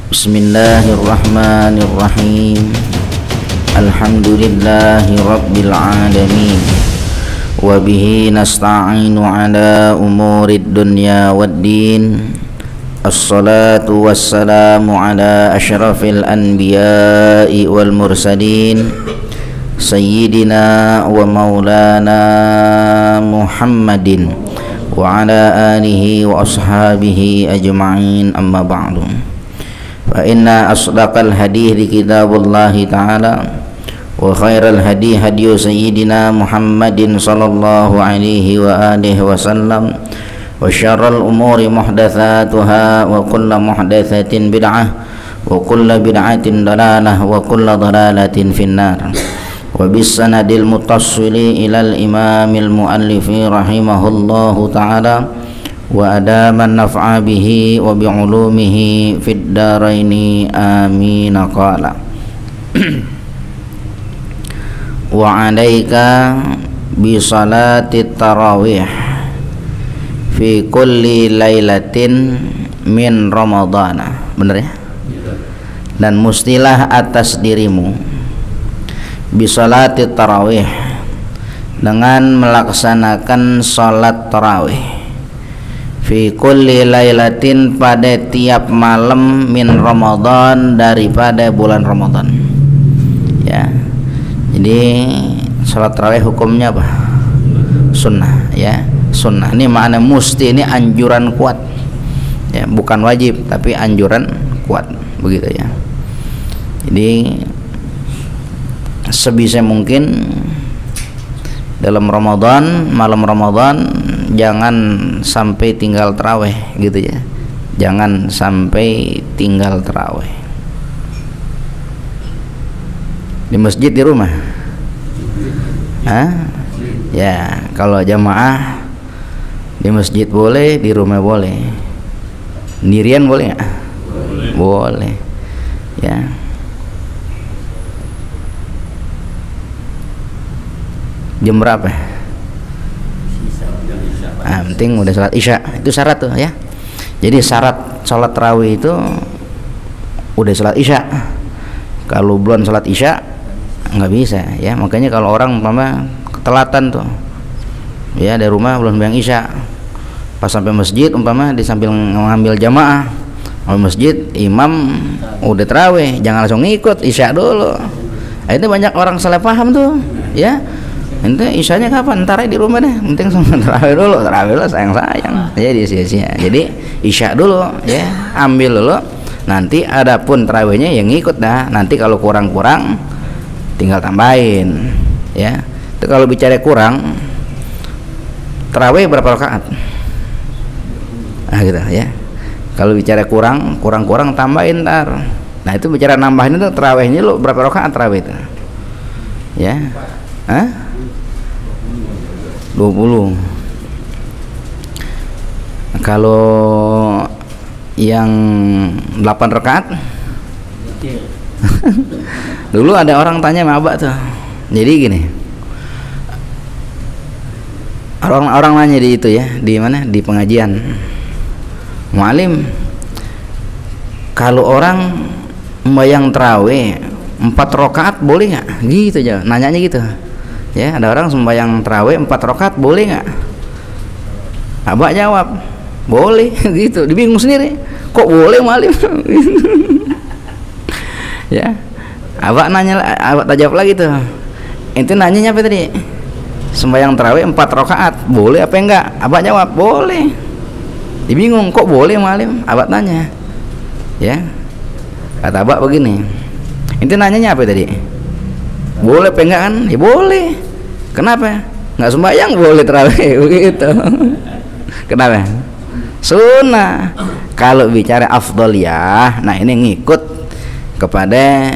Bismillahirrahmanirrahim. Alhamdulillahi rabbil alamin. Wa bihi nasta'inu ala umurid dunya waddin. Assalatu wassalamu ala asyrafil anbiya'i wal mursalin, Sayyidina wa maulana Muhammadin wa ala alihi wa ashabihi ajma'in, amma ba'du. Fa inna asdaqal hadithi kitabullahi ta'ala wa khairal hadi hadiyu sayyidina Muhammadin sallallahu alaihi wa alihi wa sallam, wa syarrul umuri muhdatsatuha wa kullu muhdatsatin bid'ah wa kullu bid'atin dalalah wa kullu dalalatin finnar. Wa bis sanadil muttassili ilal imamil muallifi rahimahullahu ta'ala wa adaman naf'a bihi wa bi'ulumihi fid daraini amin. Qala wa 'alaika bi salati tarawih fi kulli lailatin min ramadhana. Bener ya? Dan mustilah atas dirimu bisolati tarawih, dengan melaksanakan salat tarawih, fi kulli lailatin, pada tiap malam, min Ramadan, daripada bulan Ramadan. Ya, jadi salat tarawih hukumnya apa? Sunnah, ya, sunnah. Ini makna musti, ini anjuran kuat, ya, bukan wajib tapi anjuran kuat, begitu ya. Jadi sebisa mungkin dalam Ramadan, malam Ramadan, jangan sampai tinggal tarawih, gitu ya. Jangan sampai tinggal tarawih di masjid, di rumah. Ya, kalau jamaah di masjid boleh, di rumah boleh. Sendirian boleh nggak? Boleh. Ya. Jam berapa? Penting udah salat isya, itu syarat tuh ya. Jadi syarat salat tarawih itu udah salat isya. Kalau belum salat isya nggak bisa ya. Makanya kalau orang umpama ketelatan tuh, ya, dari rumah belum sembahyang isya, pas sampai masjid umpama di sambil ngambil jamaah di masjid, imam udah tarawih, jangan langsung ngikut, isya dulu. Itu banyak orang salah paham tuh ya. Ente isyanya kapan? Ntar aja di rumah deh, penting sama tarawih dulu, sayang-sayang, jadi sia-sia. Jadi isya dulu ya, ambil dulu, nanti adapun tarawihnya yang ngikut dah. Nanti kalau kurang-kurang tinggal tambahin ya. Itu kalau bicara kurang, tarawih berapa rakaat? Gitu ya. Kalau bicara kurang tambahin ntar. Nah itu bicara nambahin itu tarawihnya lu berapa rakaat tarawih itu? Ya. 20. Kalau yang 8 rakaat dulu ada orang tanya sama Abah tuh. Jadi gini, orang nanya di itu ya, di mana, di pengajian, mualim, kalau orang membayang tarawih 4 rakaat boleh nggak? Gitu aja, nanyanya gitu. Ya, ada orang sembahyang tarawih 4 rakaat boleh nggak? Abah jawab, boleh. Gitu, dibingung sendiri, kok boleh mualim? Ya, Abah nanya, Abah jawab lagi tuh. Itu nanyanya apa tadi? Sembahyang tarawih 4 rakaat boleh apa enggak? Abah jawab boleh. Dibingung, kok boleh mualim? Abah tanya. Ya, kata Abah begini. Itu nanyanya apa tadi? Boleh apa enggak kan? Ya boleh. Kenapa? Nggak sembahyang boleh tarawih begitu. Kenapa? Sunnah. Kalau bicara afdaliyah, nah ini ngikut kepada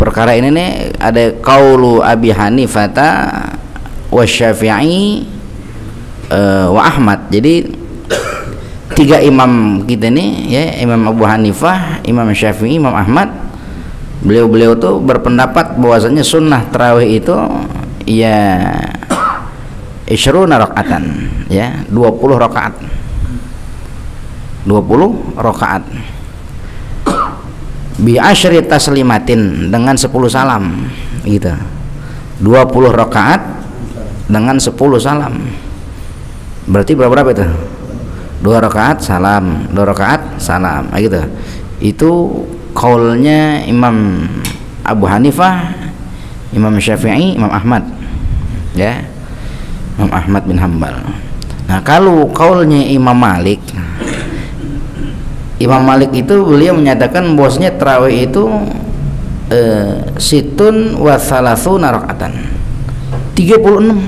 perkara ini nih. Ada qaulu Abi Hanifata wa Syafi'i wa Ahmad. Jadi 3 imam kita nih ya, Imam Abu Hanifah, Imam Syafi'i, Imam Ahmad. Beliau tuh berpendapat bahwasanya sunnah tarawih itu ya , 20 rakaatan ya, 20 rakaat. 20 rakaat bi asyri taslimatin dengan 10 salam gitu. 20 rakaat dengan 10 salam. Berarti berapa itu? 2 rakaat salam, 2 rakaat salam, gitu. Itu kaulnya Imam Abu Hanifah, Imam Syafi'i, Imam Ahmad. Ya. Imam Ahmad bin Hambal. Nah, kalau kaulnya Imam Malik, Imam Malik itu beliau menyatakan bahwasanya tarawih itu situn wa salasuna rakaatan, 36.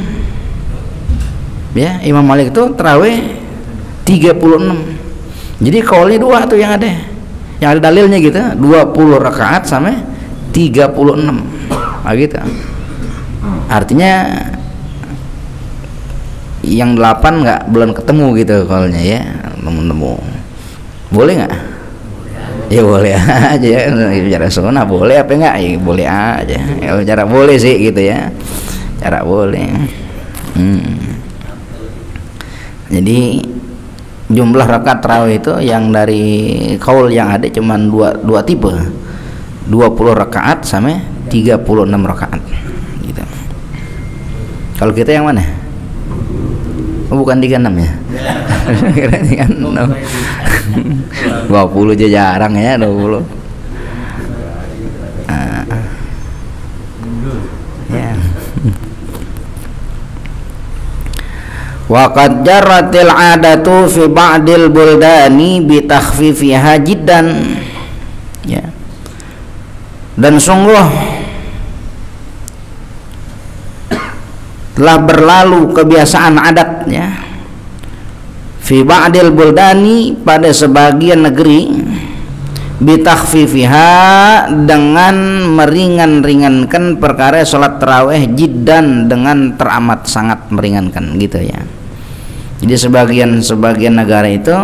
Ya, Imam Malik itu tarawih 36. Jadi kaulnya dua tuh yang ada dalilnya gitu, 20 rakaat sama 36. Nah, gitu. Artinya yang 8 belum ketemu gitu kaulnya ya, nemu. Boleh nggak? Ya boleh aja ya, bicara sunnah boleh apa enggak? Ya boleh aja. Ya, cara boleh sih gitu ya. Cara boleh. Jadi jumlah rakaat tarawih itu yang dari kaul yang ada cuman dua tipe. 20 rakaat sama 36 rakaat gitu. Kalau kita yang mana? Oh, bukan 36 ya? Kira 36. 20 aja jarang ya, 20. Ya. Wa qad jarratil 'adatu fi ba'dil buldani bi takhfifiha jiddan. Ya. Dan sungguh telah berlalu kebiasaan adat ya, fi ba'dil buldani pada sebagian negeri, bitakhfifiha dengan meringan-ringankan perkara sholat tarawih jiddan dengan teramat sangat meringankan gitu ya. Jadi sebagian negara itu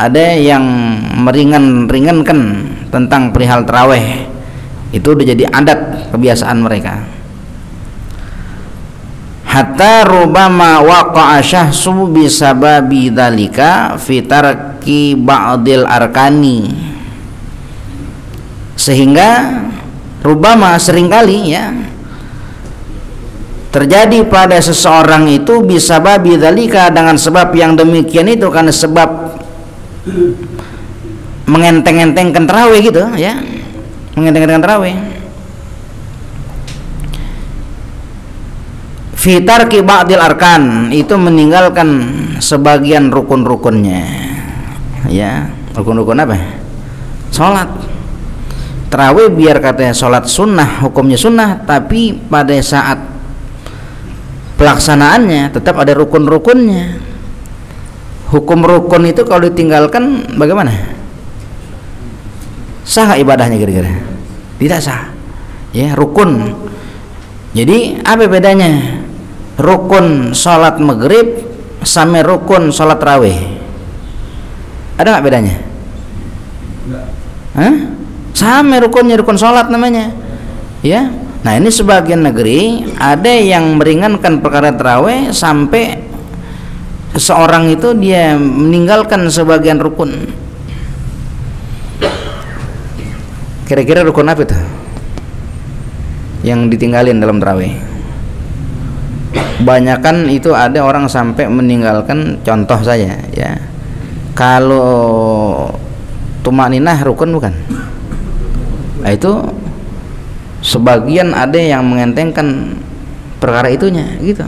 ada yang meringankan tentang perihal tarawih, itu udah jadi adat kebiasaan mereka. Hatta rubama waqa'a syahsu bisababi dzalika fi tarki ba'dil arkani, sehingga rubama seringkali ya terjadi pada seseorang itu bisababi dzalika dengan sebab yang demikian itu, karena sebab mengenteng-entengkan tarawih gitu ya, mengenteng-entengkan tarawih. Fitar ba'dil arkan, itu meninggalkan sebagian rukun-rukunnya ya. Rukun-rukun apa? Sholat tarawih biar katanya sholat sunnah, hukumnya sunnah, tapi pada saat pelaksanaannya tetap ada rukun-rukunnya. Hukum rukun itu kalau ditinggalkan bagaimana? Sah ibadahnya kira-kira? Tidak sah ya, rukun. Jadi apa bedanya rukun sholat maghrib sama rukun sholat tarawih? Ada nggak bedanya? Hah? Sama rukunnya, rukun sholat namanya ya. Nah, ini sebagian negeri ada yang meringankan perkara tarawih sampai seseorang itu dia meninggalkan sebagian rukun. Kira-kira rukun apa itu yang ditinggalin dalam tarawih? Banyakan itu ada orang sampai meninggalkan, contoh saja ya, kalau tumaninah rukun bukan? Nah, itu sebagian ada yang mengentengkan perkara itunya gitu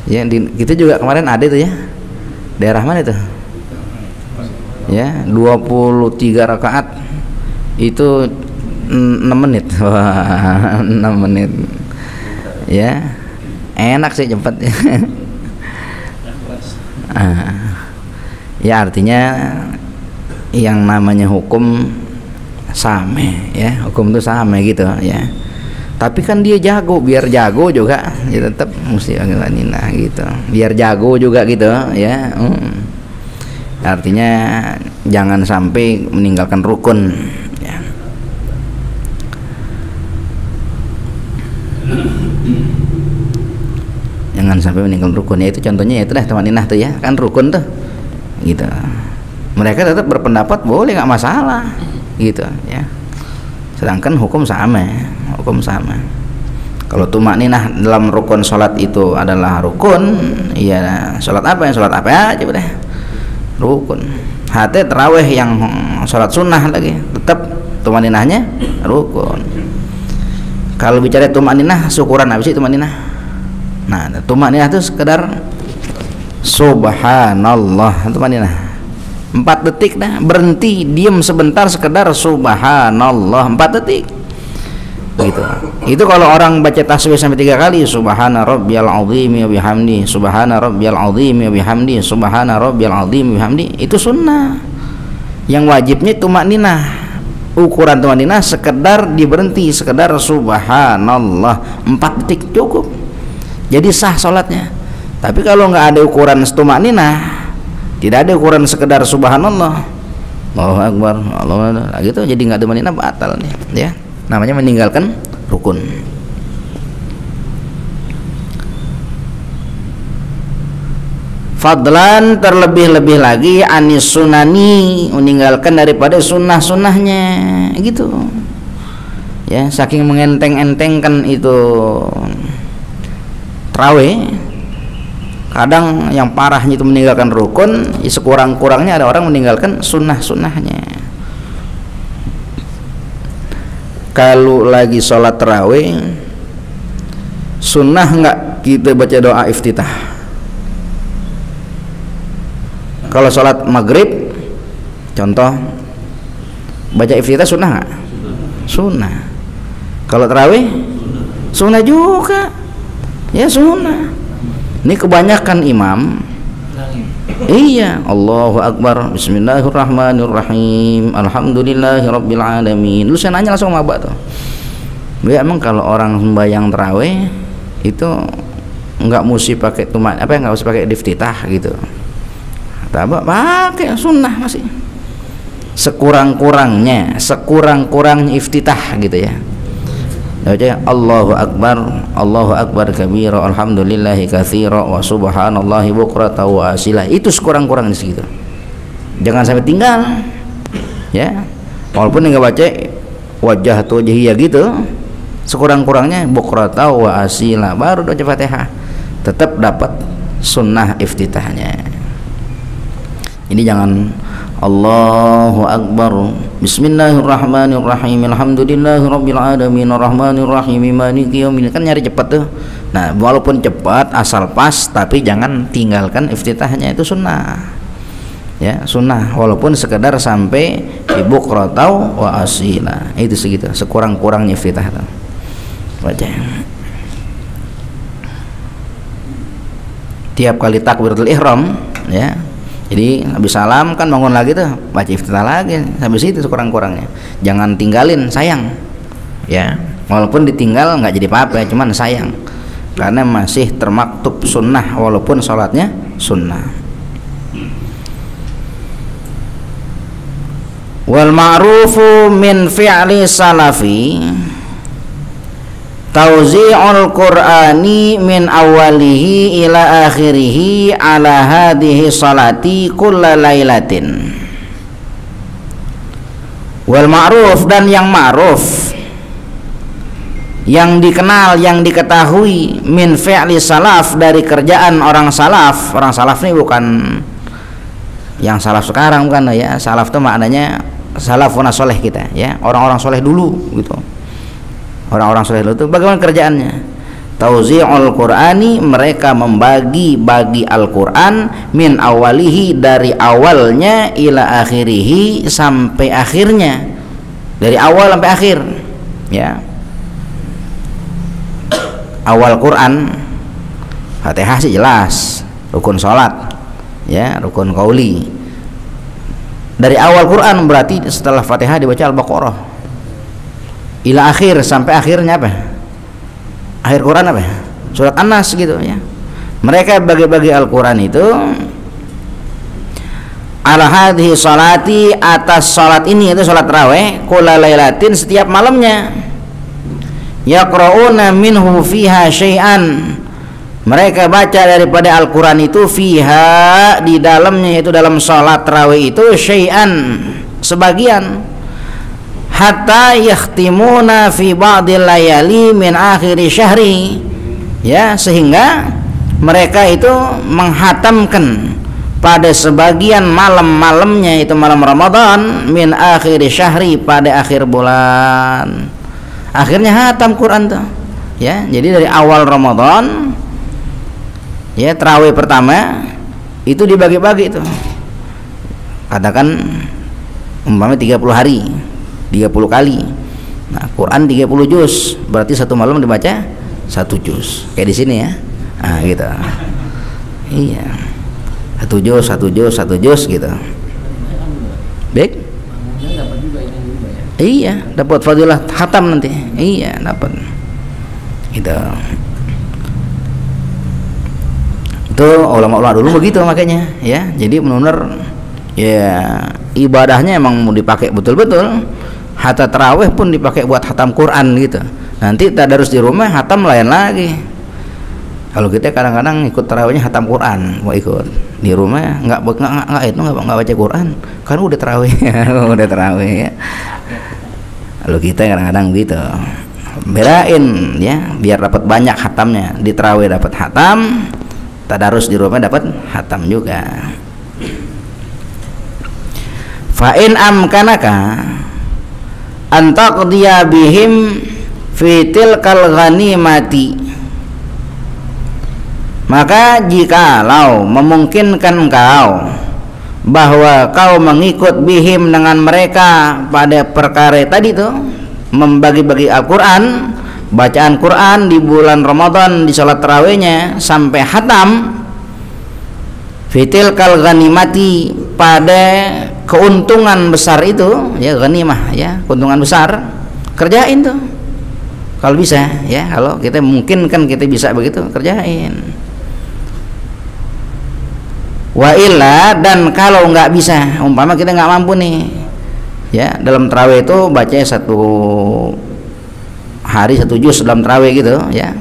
ya. Kita juga kemarin ada itu ya, daerah mana itu ya, 23 rakaat itu 6 menit. Wah, 6 menit ya, enak sih, cepat ya. Artinya yang namanya hukum sama ya, hukum itu sama gitu ya. Tapi kan dia jago, biar jago juga ya tetap mesti nina gitu, biar jago juga gitu ya. Artinya jangan sampai meninggalkan rukun ya. Jangan sampai meninggalkan rukun ya, itu contohnya ya, itu dah tumaninah tuh ya, kan rukun tuh gitu. Mereka tetap berpendapat boleh, nggak masalah gitu ya. Sedangkan hukum sama. Kalau tumakninah dalam rukun sholat itu adalah rukun, ya sholat apa aja udah rukun. Hati terawih yang sholat sunnah lagi tetap tumakninahnya rukun. Kalau bicara tumakninah, syukuran apa sih tumakninah? Nah, tumakninah itu sekedar subhanallah, tumakninah 4 detik dah, berhenti diam sebentar, sekedar subhanallah 4 detik gitu. Itu kalau orang baca tasbih sampai 3 kali, subhana rabbiyal azim wa bihamdi, subhana rabbiyal azim wa bihamdi, subhana rabbiyal azim wa bihamdi, itu sunnah. Yang wajibnya tumakninah. Ukuran tumakninah sekedar diberhenti, sekedar subhanallah 4 detik cukup, jadi sah sholatnya. Tapi kalau nggak ada ukuran tumakninah, tidak ada ukuran sekedar subhanallah, Allahu akbar, Allah gitu, jadi nggak tumakninah, batal nih ya, namanya meninggalkan rukun. Fadlan, terlebih-lebih lagi anis sunani, meninggalkan daripada sunnah-sunnahnya gitu ya. Saking mengenteng-entengkan itu tarawih, kadang yang parahnya itu meninggalkan rukun, ya sekurang-kurangnya ada orang meninggalkan sunnah-sunnahnya. Kalau lagi sholat tarawih, sunnah nggak kita baca doa iftitah? Kalau sholat maghrib contoh, baca iftitah sunnah nggak? Sunnah. Kalau tarawih sunnah juga ya, sunnah. Ini kebanyakan imam iya, Allahu akbar, bismillahirrahmanirrahim, alhamdulillahirabbil alamin. Lu saya nanya langsung mabak tuh. Ya emang kalau orang sembahyang tarawih itu nggak mesti pakai tumak apa, nggak mesti pakai iftitah gitu. Tapi pakai sunnah masih. Sekurang-kurangnya iftitah gitu ya. Baca Allahu akbar kabira, alhamdulillahi katsira, wa subhanallahi bukrata wa asila. Itu sekurang-kurangnya segitu. Jangan sampai tinggal ya. Walaupun enggak baca wajah atau wajhiyah gitu, sekurang-kurangnya bukrata wa asila, baru baca Fatihah, tetap dapat sunnah iftitahnya. Ini jangan Allahu akbar, bismillahirrahmanirrahim, alhamdulillahirabbil alamin, arrahmanirrahim, maliki yaumiddin. Kan nyari cepat tuh. Nah, walaupun cepat asal pas, tapi jangan tinggalkan iftitahnya, itu sunnah. Ya, sunnah walaupun sekedar sampai ibu qratau wa asila. Itu segitu, sekurang-kurangnya iftitah tuh. Baca. Tiap kali takbiratul ihram ya. Jadi habis salam kan bangun lagi tuh, baca iftitah lagi sampai situ sekurang-kurangnya. Jangan tinggalin, sayang ya. Walaupun ditinggal nggak jadi apa-apa, cuman sayang karena masih termaktub sunnah walaupun sholatnya sunnah. Wal ma'rufu min fi'li salafi tauzi'ul qur'ani min awalihi ila akhirihi ala hadhihi salati kulla lailatin. Wal ma'ruf, dan yang ma'ruf, yang dikenal, yang diketahui, min fi'li salaf, dari kerjaan orang salaf. Orang salaf ini bukan yang salaf sekarang, bukan ya. Salaf itu maknanya salafun soleh kita ya, orang-orang soleh dulu gitu. Orang-orang soleh itu bagaimana kerjaannya? Tauzi'ul Qur'ani, mereka membagi-bagi Al-Qur'an, min awalihi, dari awalnya, ila akhirihi, sampai akhirnya, dari awal sampai akhir ya. Awal Quran Fatihah sih jelas, rukun sholat ya, rukun qauli. Dari awal Quran berarti setelah Fatihah dibaca Al-Baqarah, ila akhir, sampai akhirnya apa? Akhir Quran apa? Surat An-Nas gitu ya. Mereka bagi-bagi Al-Quran itu ala hadhihi salati, atas salat ini, itu salat tarawih, kulla lailatin, setiap malamnya. Yaqra'una minhu fiha syai'an, mereka baca daripada Al-Quran itu fiha, di dalamnya, itu dalam sholat tarawih itu, syai'an, sebagian, hatta yakhtimuna fi ba'dil layali min akhiri syahri, ya, sehingga mereka itu menghatamkan pada sebagian malam-malamnya, itu malam Ramadan, min akhiri syahri, pada akhir bulan, akhirnya hatam Quran tuh, ya. Jadi dari awal Ramadan, ya, tarawih pertama itu dibagi-bagi itu, katakan umpamanya 30 hari 30 kali, nah Quran 30 juz, berarti satu malam dibaca 1 juz, kayak di sini ya, nah gitu, iya, 1 juz gitu. Baik, iya, dapat fadilah khatam nanti, iya, dapat gitu. Itu ulama-ulama dulu begitu makanya, ya. Jadi benar-benar ya ibadahnya emang mau dipakai betul-betul. Hatta tarawih pun dipakai buat khatam Quran gitu. Nanti tadarus di rumah khatam lain lagi. Kalau kita kadang-kadang ikut tarawihnya khatam Quran, mau ikut di rumah nggak baca Quran, kan udah tarawih, udah tarawih ya. Kalau kita kadang-kadang gitu, bedain ya, biar dapat banyak khatamnya. Di tarawih dapat khatam, tadarus di rumah dapat khatam juga. Fa in amkanaka antaqdiya bihim fi tilkal ghanimati, maka jikalau memungkinkan engkau bahwa kau mengikut bihim dengan mereka pada perkara tadi tuh, membagi-bagi Al-Quran, bacaan Quran di bulan Ramadan, di salat tarawihnya sampai khatam, fitil kal ghanimati, pada keuntungan besar itu, ya, ghanimah ya, keuntungan besar, kerjain tuh kalau bisa ya, kalau kita mungkin kan kita bisa begitu, kerjain. Wa illa, dan kalau nggak bisa, umpama kita nggak mampu nih ya, dalam tarawih itu baca 1 hari 1 juz dalam tarawih gitu ya,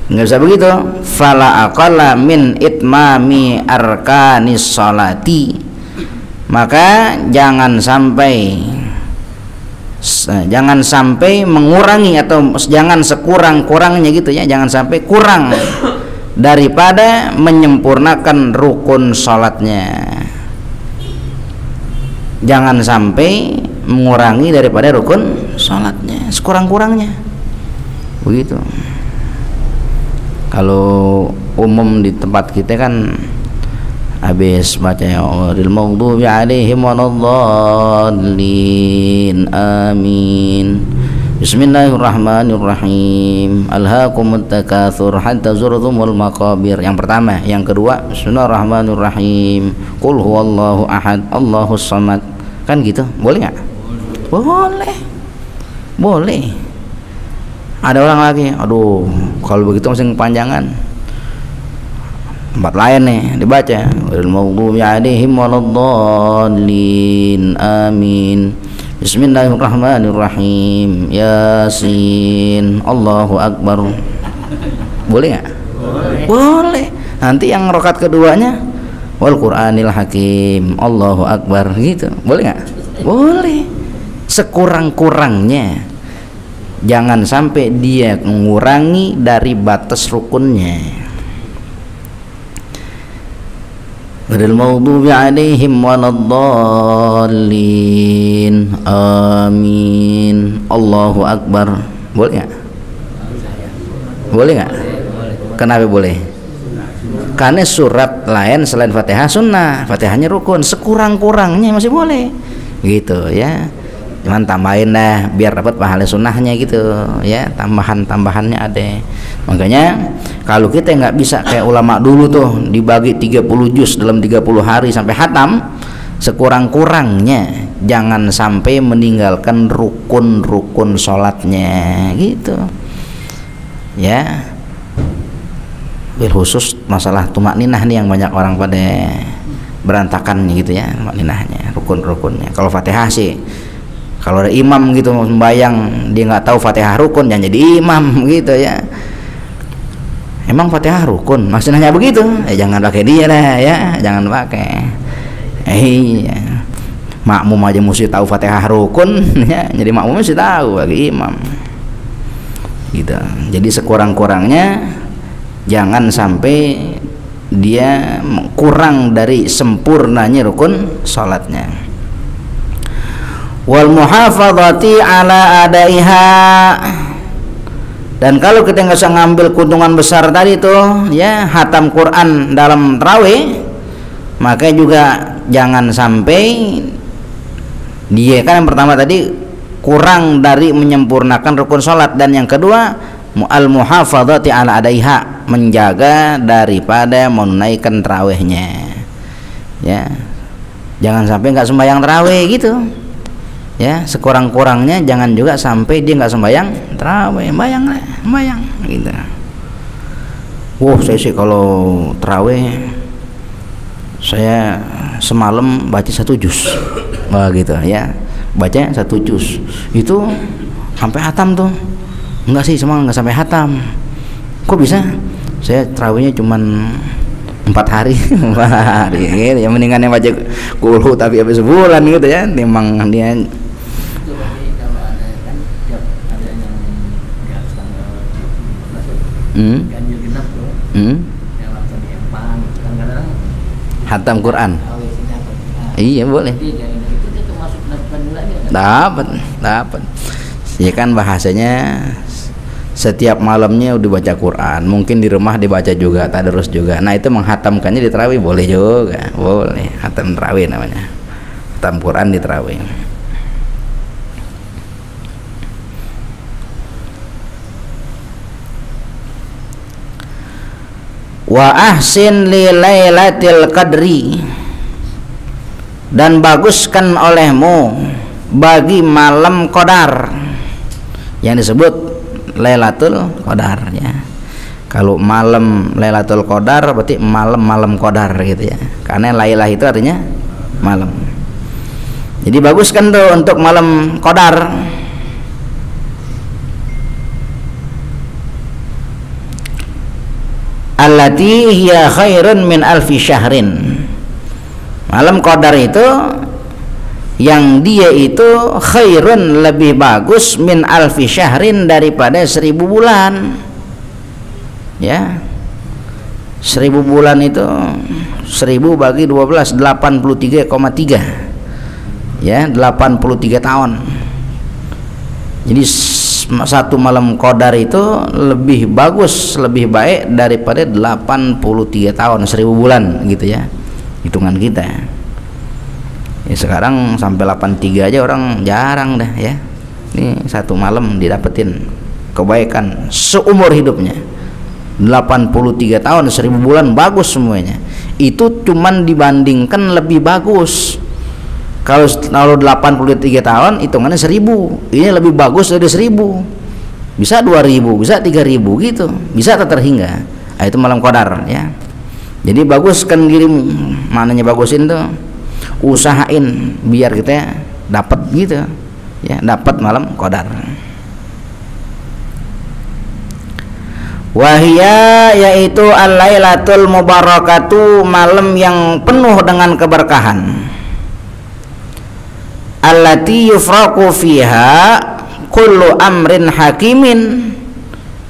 nggak bisa begitu, fala aqalla min itmami arkanis sholati, maka jangan sampai mengurangi, atau jangan sekurang-kurangnya gitu ya, jangan sampai kurang daripada menyempurnakan rukun sholatnya, jangan sampai mengurangi daripada rukun sholatnya, sekurang-kurangnya begitu. Kalau umum di tempat kita kan habis baca ghairil maghdubi alaihim waladdallin, amin, bismillahirrahmanirrahim, alhaakumut takatsur hatta zurtumul maqabir, yang pertama. Yang kedua, bismillahirrahmanirrahim, qul huwallahu ahad allahus samad, kan gitu. Boleh nggak? Boleh. Ada orang lagi, aduh kalau begitu masih kepanjangan, tempat lain nih dibaca ghairil maghdubi alaihim waladdallin, amin, bismillahirrahmanirrahim, yasin, Allahu akbar. Boleh nggak? Boleh. Nanti yang rakaat keduanya wal qur'anil hakim, Allahu akbar gitu. Boleh nggak? Boleh. Sekurang-kurangnya, jangan sampai dia mengurangi dari batas rukunnya. Ghairil maghdubi alaihim waladdallin, amin, Allahu akbar. Boleh nggak? Boleh nggak? Kenapa boleh? Karena surat lain selain Fatihah sunnah, Fatihahnya rukun, sekurang-kurangnya masih boleh gitu ya. Cuman tambahin dah biar dapat pahala sunnahnya gitu ya, tambahannya ada. Makanya kalau kita nggak bisa kayak ulama dulu tuh dibagi 30 juz dalam 30 hari sampai khatam, sekurang-kurangnya jangan sampai meninggalkan rukun-rukun sholatnya gitu ya. Bil khusus masalah tumakninah nih yang banyak orang pada berantakan gitu ya, tumakninahnya, rukun-rukunnya. Kalau Fatihah sih, kalau ada imam gitu membayang dia nggak tahu Fatihah rukun, jangan jadi imam gitu ya. emang Fatihah rukun? Masih nanya begitu, jangan pakai dia dah ya, jangan pakai. Iya, makmum aja mesti tahu Fatihah rukun ya, jadi makmum mesti tahu bagi imam gitu. Jadi sekurang-kurangnya jangan sampai dia kurang dari sempurnanya rukun salatnya. Wal muhafadzati ala adaiha, dan kalau kita nggak usah ngambil keuntungan besar tadi tuh ya, hatam Quran dalam tarawih, maka juga jangan sampai dia kan yang pertama tadi kurang dari menyempurnakan rukun salat, dan yang kedua al muhafadzati ala adaiha, menjaga daripada menunaikan tarawihnya ya. Jangan sampai nggak sembahyang tarawih gitu ya, sekurang-kurangnya jangan juga sampai dia nggak sembahyang tarawih, bayang gitu. Saya sih kalau tarawih saya semalam baca 1 juz, gitu ya, baca 1 juz itu sampai hatam tuh. Enggak sih, semua nggak sampai hatam. Kok bisa? Saya tarawihnya cuman 4 hari 4 hari gitu ya, mendingan yang baca kulhu tapi habis sebulan gitu ya, memang dia hatam Quran. Iya boleh. Dapat. Ya kan bahasanya setiap malamnya udah baca Quran, mungkin di rumah dibaca juga, tadarus juga. Nah itu menghatamkannya di tarawih boleh juga, boleh. Hatam tarawih namanya, hatam Quran di tarawih. Wa ahsin li lailatul qadri, dan baguskan olehmu bagi malam qadar yang disebut Lailatul Qadar ya. Kalau malam Lailatul Qadar berarti malam qadar gitu ya, karena lailah itu artinya malam. Jadi baguskan tuh untuk malam qadar. Allati hiya khairun min alfi syahrin. Malam qadar itu yang dia itu khairun, lebih bagus, min alfi syahrin, daripada 1000 bulan ya. 1000 bulan itu 1000 bagi 12 83,3 ya, 83 tahun. Jadi satu malam qadar itu lebih bagus, lebih baik daripada 83 tahun, 1000 bulan gitu ya, hitungan kita ya. Sekarang sampai 83 aja orang jarang dah ya. Ini satu malam didapetin kebaikan seumur hidupnya. 83 tahun, 1000 bulan, bagus semuanya. Itu cuman dibandingkan lebih bagus. Kalau 83 tahun hitungannya 1000, ini lebih bagus dari 1000. Bisa 2000, bisa 3000 gitu, bisa terhingga. Nah, itu malam qadar ya. Jadi baguskan dirimu. Mananya bagusin tuh, usahain biar kita dapat gitu ya, dapat malam qadar. Wahia, yaitu al-lailatul mubarakatu, malam yang penuh dengan keberkahan. Allati yufraqu fiha kullu amrin hakimin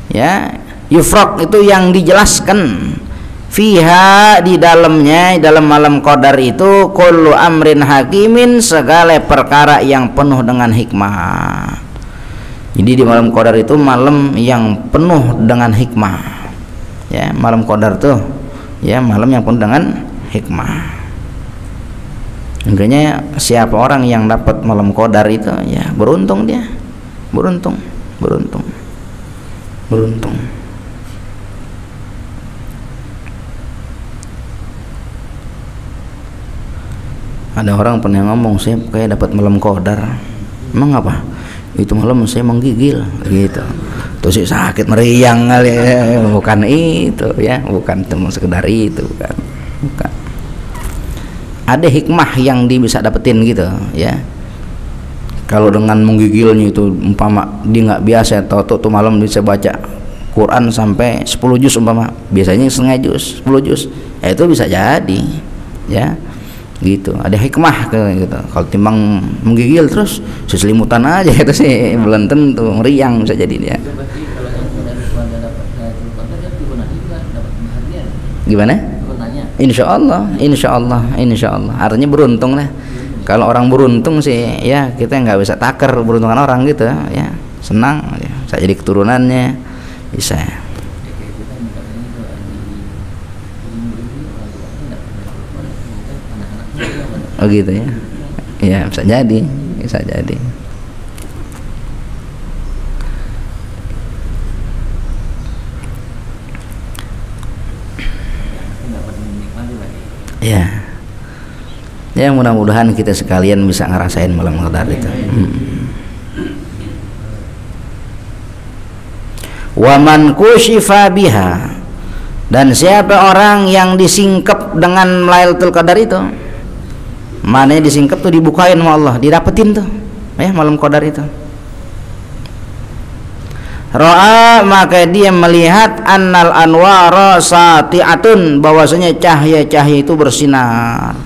ya. Yufraq itu yang dijelaskan, fiha di dalamnya, dalam malam qadar itu, kullu amrin hakimin, segala perkara yang penuh dengan hikmah. Jadi di malam qadar itu malam yang penuh dengan hikmah ya. Malam qadar tuh ya malam yang penuh dengan hikmah. Makanya siapa orang yang dapat malam qadar itu ya beruntung dia, beruntung. Ada orang pernah ngomong, saya kayak dapat malam qadar. Emang apa? Itu malam saya menggigil gitu. Terus sakit meriang kali ya. Bukan itu ya, bukan cuma sekedar itu, bukan. Ada hikmah yang dia bisa dapetin gitu ya. Kalau dengan menggigilnya itu umpama dia nggak biasa, tahu tuh malam bisa baca Quran sampai 10 juz umpama, biasanya setengah juz, 10 juz, ya itu bisa jadi, ya gitu. Ada hikmah gitu. Kalau timbang menggigil terus seselimutan aja itu sih belum tentu, meriang bisa jadi dia. Gimana? Insya Allah, insya Allah, insya Allah. Artinya beruntung lah. Kalau orang beruntung sih, ya kita nggak bisa takar beruntungan orang gitu, ya senang, ya. Bisa jadi keturunannya, bisa. Oh gitu ya, ya bisa jadi, bisa jadi. Ya, ya mudah-mudahan kita sekalian bisa ngerasain malam qadar itu. Wa man kushifa biha, dan siapa orang yang disingkap dengan Lailatul Qadar itu, mana disingkap tuh dibukain sama Allah, didapetin tuh ya malam qadar itu. Ra'a, maka dia melihat annal anwara sati'atun, bahwasanya cahaya-cahaya itu bersinar.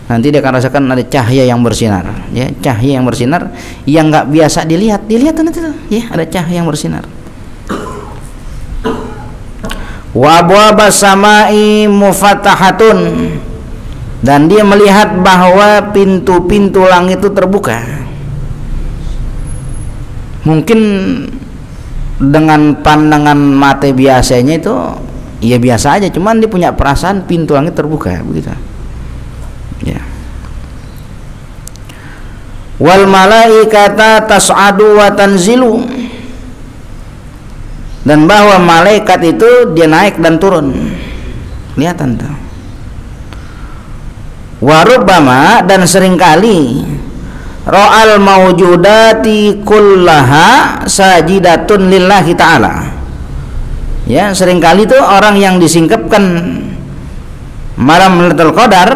Nanti dia akan rasakan ada cahaya yang bersinar, ya cahaya yang bersinar yang nggak biasa dilihat nanti tuh, ya ada cahaya yang bersinar. Wa abwabas samai mufattahatun, dan dia melihat bahwa pintu-pintu langit itu terbuka. Mungkin dengan pandangan mata biasanya itu ya biasa aja, cuman dia punya perasaan pintu langit terbuka begitu, ya. Wal malaikata tas'adu wa tanzilu, dan bahwa malaikat itu dia naik dan turun, kelihatan tuh. Warubbama, dan seringkali ra'al mawjudati kullaha sajidatun lillahi ta'ala, ya seringkali tuh orang yang disingkapkan malam Lailatul Qadar,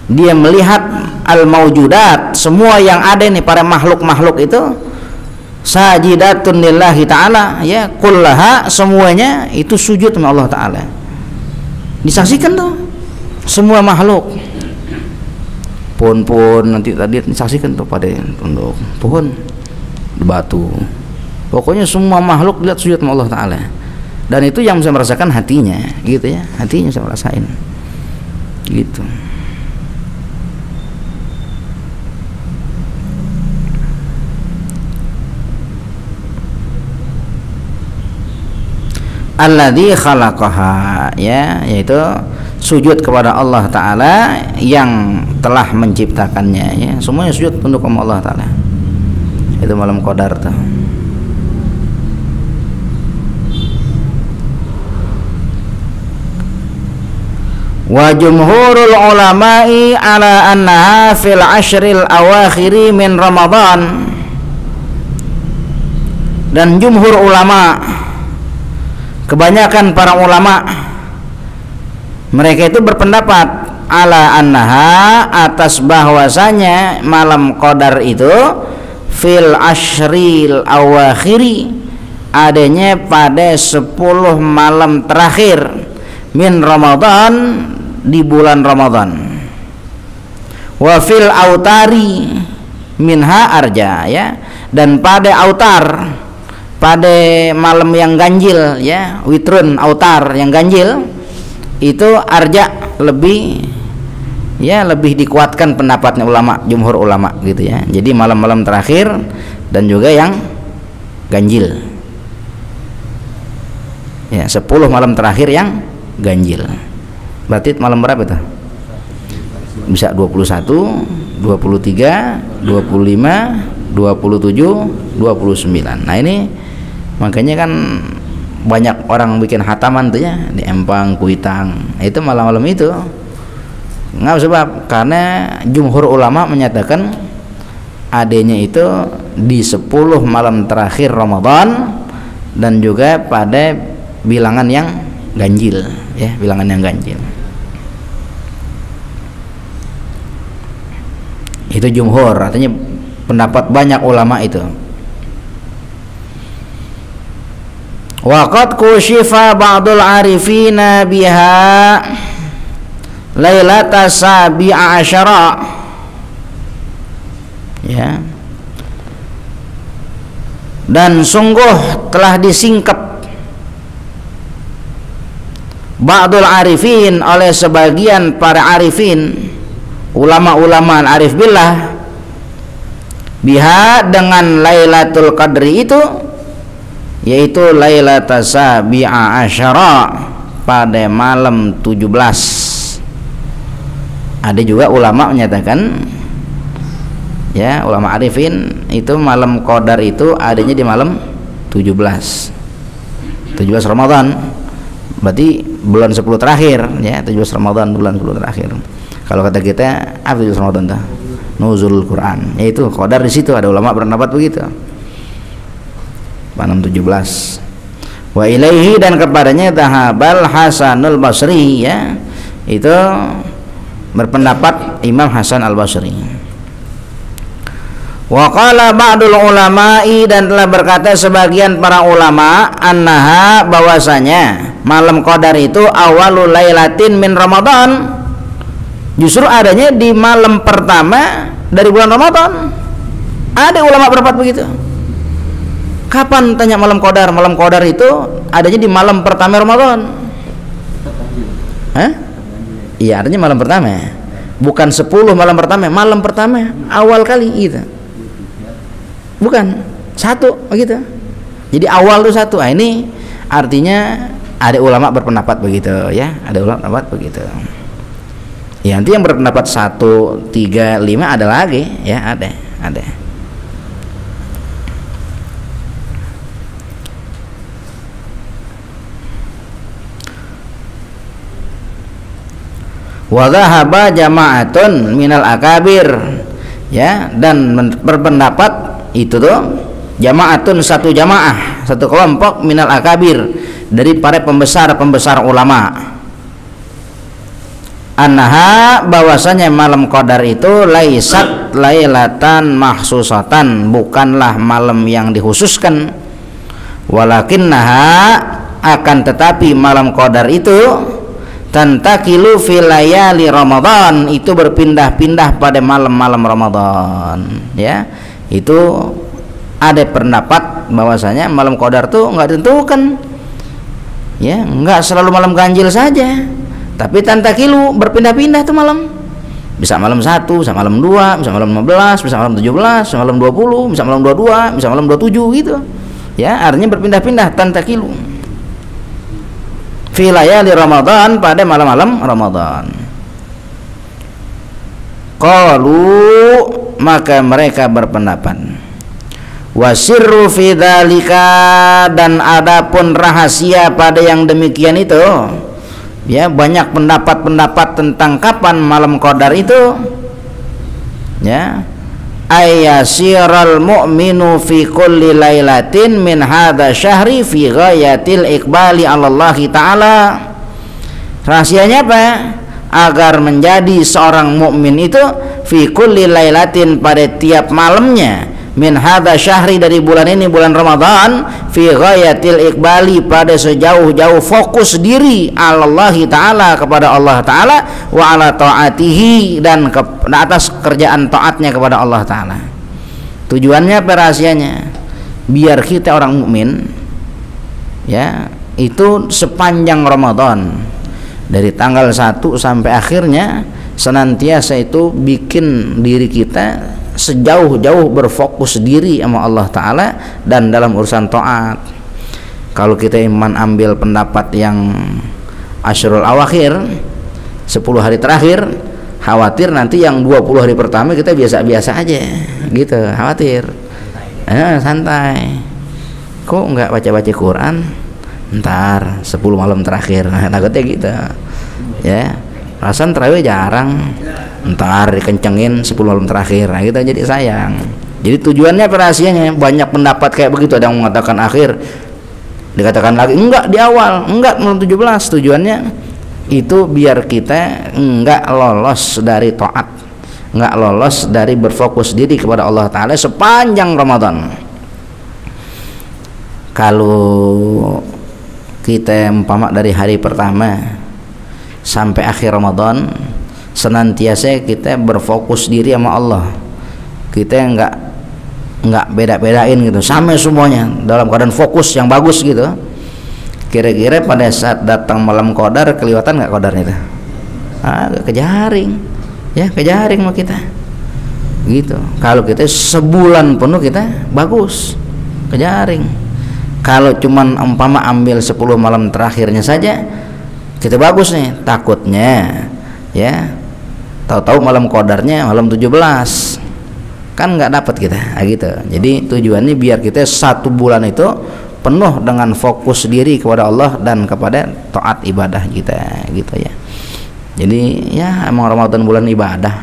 dia melihat al mawjudat, semua yang ada nih para makhluk-makhluk itu sajidatun lillahi ta'ala, ya kullaha, semuanya itu sujud sama Allah Ta'ala, disaksikan tuh semua makhluk. Pohon-pohon nanti tadi disaksikan tuh pada tunduk, pohon, batu, pokoknya semua makhluk lihat sujud sama Allah Ta'ala, dan itu yang bisa merasakan hatinya gitu, ya hatinya bisa merasain gitu. Alladzi khalaqaha, ya yaitu sujud kepada Allah Ta'ala yang telah menciptakannya, ya semuanya sujud tunduk kepada Allah Ta'ala. Itu malam qadar tuh. Wa jumhurul ulama'i ala annaha fil ashril awakhiri min Ramadan, dan jumhur ulama, kebanyakan para ulama, mereka itu berpendapat ala annaha, atas bahwasanya malam qadar itu fil ashril awakhiri, adanya pada 10 malam terakhir min Ramadan, di bulan Ramadan. Wa fil autari minha arja, ya dan pada autar, pada malam yang ganjil, ya witrun, autar yang ganjil itu arja, lebih, ya lebih dikuatkan pendapatnya ulama, jumhur ulama gitu, ya. Jadi malam-malam terakhir dan juga yang ganjil, ya 10 malam terakhir yang ganjil. Berarti malam berapa itu? Bisa 21, 23, 25, 27, 29. Nah ini makanya kan banyak orang bikin hataman tuh, ya di Empang, Kuitang, itu malam-malam itu. Nggak, sebab karena jumhur ulama menyatakan adanya itu di 10 malam terakhir Ramadan dan juga pada bilangan yang ganjil, ya bilangan yang ganjil. Itu jumhur, artinya pendapat banyak ulama itu. Wa qad kushifa ba'dul arifina biha lailata sabi'a asyara, ya, dan sungguh telah disingkap ba'dul arifin oleh sebagian para arifin, ulama-ulama arif billah, biha dengan Lailatul Qadri itu, yaitu Lailatul Sabi'a Asyara, pada malam 17. Ada juga ulama menyatakan, ya, ulama arifin itu malam Qadar itu adanya di malam 17 Ramadan, berarti bulan 10 terakhir, ya, 17 Ramadan, bulan 10 terakhir. Kalau kata kita apa 17 Ramadan dah? Nuzul Quran, yaitu Qadar. Di situ ada ulama berpendapat begitu, malam 17. Wa ilaihi, dan kepadanya dhahabal Hasanul Basri, ya, itu berpendapat Imam Hasan Al-Basri. Wa qala ba'dul ulama'i, dan telah berkata sebagian para ulama, annaha, bahwasanya malam Qadar itu awalul lailatin min Ramadan, justru adanya di malam pertama dari bulan Ramadan. Ada ulama berpendapat begitu. Kapan, tanya, malam Qadar? Malam Qadar itu adanya di malam pertama Ramadan. Hah? Iya, artinya malam pertama, bukan 10 malam pertama, malam pertama awal kali gitu, bukan satu begitu. Jadi awal itu satu. Nah, ini artinya ada ulama berpendapat begitu, ya, ada ulama berpendapat begitu. Ya, nanti yang berpendapat 1, 3, 5 ada lagi, ya, ada. Wa dhahaba jama'atun minal akabir, ya, dan berpendapat itu tuh jama'atun, satu jamaah, satu kelompok, minal akabir, dari para pembesar ulama, annaha, bahwasanya malam Qadar itu laisat lailatan mahsusatan, bukanlah malam yang dikhususkan, walakinnaha, akan tetapi malam Qadar itu tantakilu fil layali Ramadan, itu berpindah-pindah pada malam-malam Ramadan, ya. Itu ada pendapat bahwasanya malam Qadar tuh enggak ditentukan, ya, enggak selalu malam ganjil saja, tapi tantakilu, berpindah-pindah tuh malam. Bisa malam 1, bisa malam 2, bisa malam 15, bisa malam 17, bisa malam 20, bisa malam 22, bisa malam 27 gitu. Ya, artinya berpindah-pindah, tantakilu fi layali Ramadan, pada malam-malam Ramadan. Qalu, maka mereka berpendapat, wasirru fi dzalika, dan adapun rahasia pada yang demikian itu, ya, banyak pendapat-pendapat tentang kapan malam Qadar itu, ya, ayasiral mu'minu fi kulli lailatin min hadha syahri fi ghayatil iqbali 'ala Allah ta'ala. Rahasianya apa? Agar menjadi seorang mukmin itu fi kulli lailatin, pada tiap malamnya, min hadha syahri, dari bulan ini, bulan Ramadan, fi ghayatil iqbali, pada sejauh-jauh fokus diri, Allah ta'ala, kepada Allah ta'ala, wa ala ta'atihi, dan atas kerjaan taatnya kepada Allah ta'ala. Tujuannya apa, rahasianya? Biar kita orang mukmin, ya, itu sepanjang Ramadan, dari tanggal 1 sampai akhirnya, senantiasa itu bikin diri kita sejauh-jauh berfokus diri sama Allah Ta'ala dan dalam urusan taat. Kalau kita iman ambil pendapat yang Asyrul Awakhir, 10 hari terakhir, khawatir nanti yang 20 hari pertama kita biasa-biasa aja gitu, khawatir, santai, kok nggak baca-baca Quran ntar 10 malam terakhir, takutnya gitu, ya. Rasan terawih jarang, ntar dikencengin 10 malam terakhir, nah gitu, jadi sayang. Jadi tujuannya, rahasianya, banyak pendapat kayak begitu. Ada yang mengatakan akhir, dikatakan lagi enggak di awal, enggak malam 17. Tujuannya itu biar kita enggak lolos dari taat, enggak lolos dari berfokus diri kepada Allah Ta'ala sepanjang Ramadan. kalau kita umpama dari hari pertama sampai akhir Ramadan senantiasa kita berfokus diri sama Allah, kita nggak beda-bedain gitu, sampai semuanya dalam keadaan fokus yang bagus gitu. Kira-kira pada saat datang malam Qadar kelihatan nggak Qadarnya itu? Kejaring, ya kejaring mau kita gitu. Kalau kita sebulan penuh kita bagus kejaring. Kalau cuman umpama ambil 10 malam terakhirnya saja kita bagus nih, takutnya ya tahu-tahu malam Qadarnya malam 17 kan nggak dapat kita gitu. Jadi tujuannya biar kita 1 bulan itu penuh dengan fokus diri kepada Allah dan kepada taat ibadah kita gitu ya. Jadi ya emang Ramadan bulan ibadah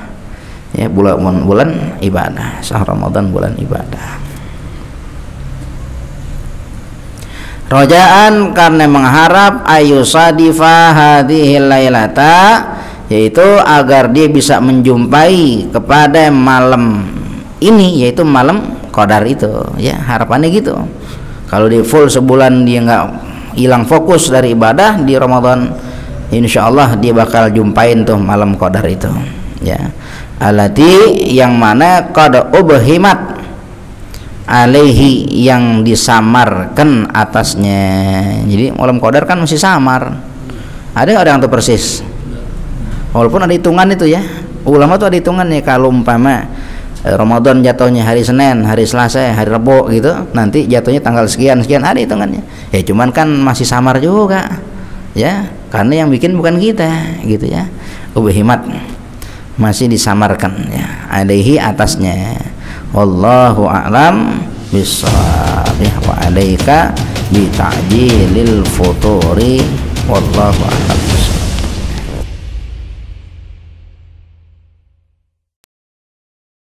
ya, bulan ibadah, sahur Ramadan bulan ibadah. Rojaan karena mengharap ayusadifa hadhil lailata, yaitu agar dia bisa menjumpai kepada malam ini, yaitu malam Qadar itu ya, harapannya gitu. Kalau dia full sebulan dia nggak hilang fokus dari ibadah di Ramadan, insya Allah dia bakal jumpain tuh malam Qadar itu ya. Alati yang mana qad ubhimat alaihi, yang disamarkan atasnya. Jadi malam Qadar kan masih samar, ada nggak yang tahu persis, walaupun ada hitungan itu ya, ulama tuh ada hitungannya. Kalau umpama Ramadan jatuhnya hari Senin, hari Selasa, hari Rabu gitu, nanti jatuhnya tanggal sekian ada hitungannya ya. Cuman kan masih samar juga ya, karena yang bikin bukan kita gitu ya. Ubhimat masih disamarkan ya, alaihi atasnya. Wallahu a'lam bissawab. Wa alaika bi ta'jilil futuri wallahu a'lam.